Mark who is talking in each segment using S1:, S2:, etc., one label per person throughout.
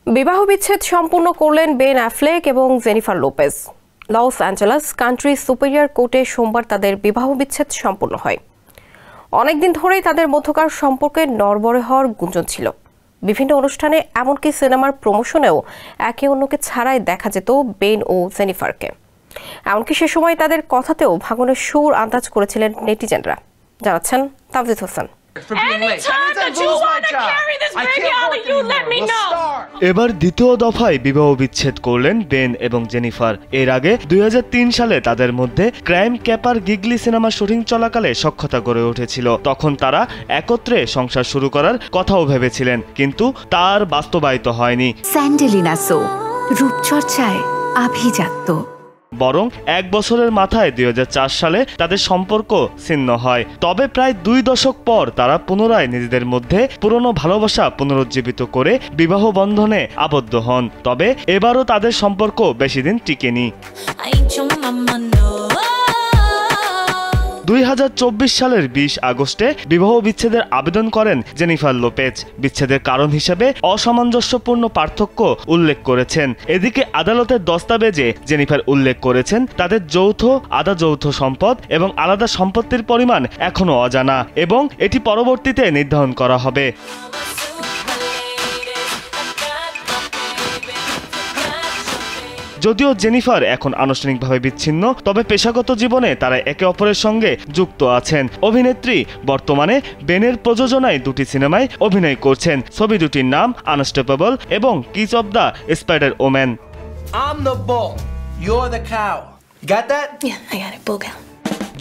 S1: বিবাহ বিচ্ছেদ সম্পূর্ণ করলেন বেন অ্যাফ্লেক এবং Jennifer Lopez. Los Angeles country superior কোর্টে সোমবার তাদের বিবাহ বিচ্ছেদ সম্পূর্ণ হয়। অনেকদিন ধরেই তাদের মধ্যকার সম্পর্কে নড়বড়ে হওয়ার গুঞ্জন ছিল। বিভিন্ন অনুষ্ঠানে এমনকি সিনেমার প্রমোশনেও একে অন্যকে ছাড়াই দেখা যেত বেন ও জেনিফারকে। এমনকি সে সময় তাদের কথাতেও ভাঙনের সুর আন্দাজ করেছিলেন নেটিজেনরা। জানাচ্ছেন তামজিদ হোসেন।
S2: এবার দ্বিতীয় দফায় বিবাহ বিচ্ছেদ করলেন বেন এবং জেনিফার। এর আগে 2003 সালে তাদের মধ্যে ক্রাইম ক্যাপার গিগলি সিনেমা শুটিং চলাকালে সখ্যতা গড়ে উঠেছিল। তখন তারা একত্রে সংসার শুরু করার কথাও ভেবেছিলেন, কিন্তু তার বাস্তবায়িত হয়নি।
S3: স্যান্ডেলিনা সো রূপচর্চায় আভিজাত্য।
S2: বরং এক বছরের মাথায় 2004 সালে তাদের সম্পর্ক ছিন্ন হয়। তবে প্রায় 2 দশক পর তারা পুনরায় নিজেদের মধ্যে পুরনো ভালোবাসা পুনরুজ্জীবিত করে বিবাহ বন্ধনে আবদ্ধ হন। তবে এবারও তাদের সম্পর্ক বেশি দিন টিকেনি। 2024 সালের 20 আগস্টে বিবাহ বিচ্ছেদের আবেদন করেন জেনিফার লোপেজ। বিচ্ছেদের কারণ হিসেবে অসামঞ্জস্যপূর্ণ পার্থক্য উল্লেখ করেছেন। এদিকে আদালতের দস্তাবেজে জেনিফার উল্লেখ করেছেন তাদের আধা যৌথ সম্পদ এবং আলাদা সম্পত্তির পরিমাণ এখনো অজানা এবং এটি পরবর্তীতে নির্ধারণ করা হবে। যদিও জেনিফার এখন আনুষ্ঠানিকভাবে বিচ্ছিন্ন, তবে পেশাগত জীবনে তারা একে অপরের সঙ্গে যুক্ত আছেন। অভিনেত্রী বর্তমানে বেনের প্রযোজনায় 2টি সিনেমায় অভিনয় করছেন। ছবি দুটির নাম আনস্টপেবল এবং Kiss of the Spider Woman.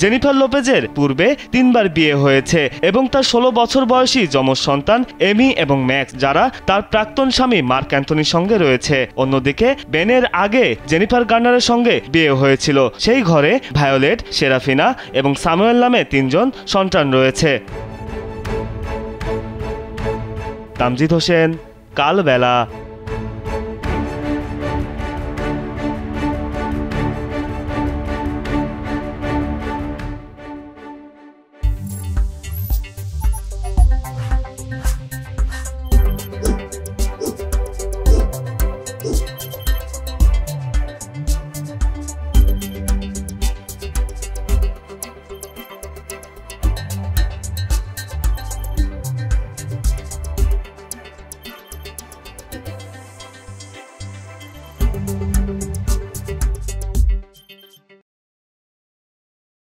S2: Jennifer লোপেজের পূর্বে 3 বার বিয়ে হয়েছে এবং তার 16 বছর বয়সী যমজ সন্তান এমি এবং ম্যাক্স, যারা তার প্রাক্তন স্বামী মার্ক অ্যান্থনির সঙ্গে রয়েছে। অন্যদিকে বেনের আগে জেনিফার গার্নারের সঙ্গে বিয়ে হয়েছিল। সেই ঘরে ভায়োলেট, সেরাফিনা এবং স্যামুয়েল নামে 3 জন সন্তান রয়েছে। তামজিদ হোসেন, কালবেলা।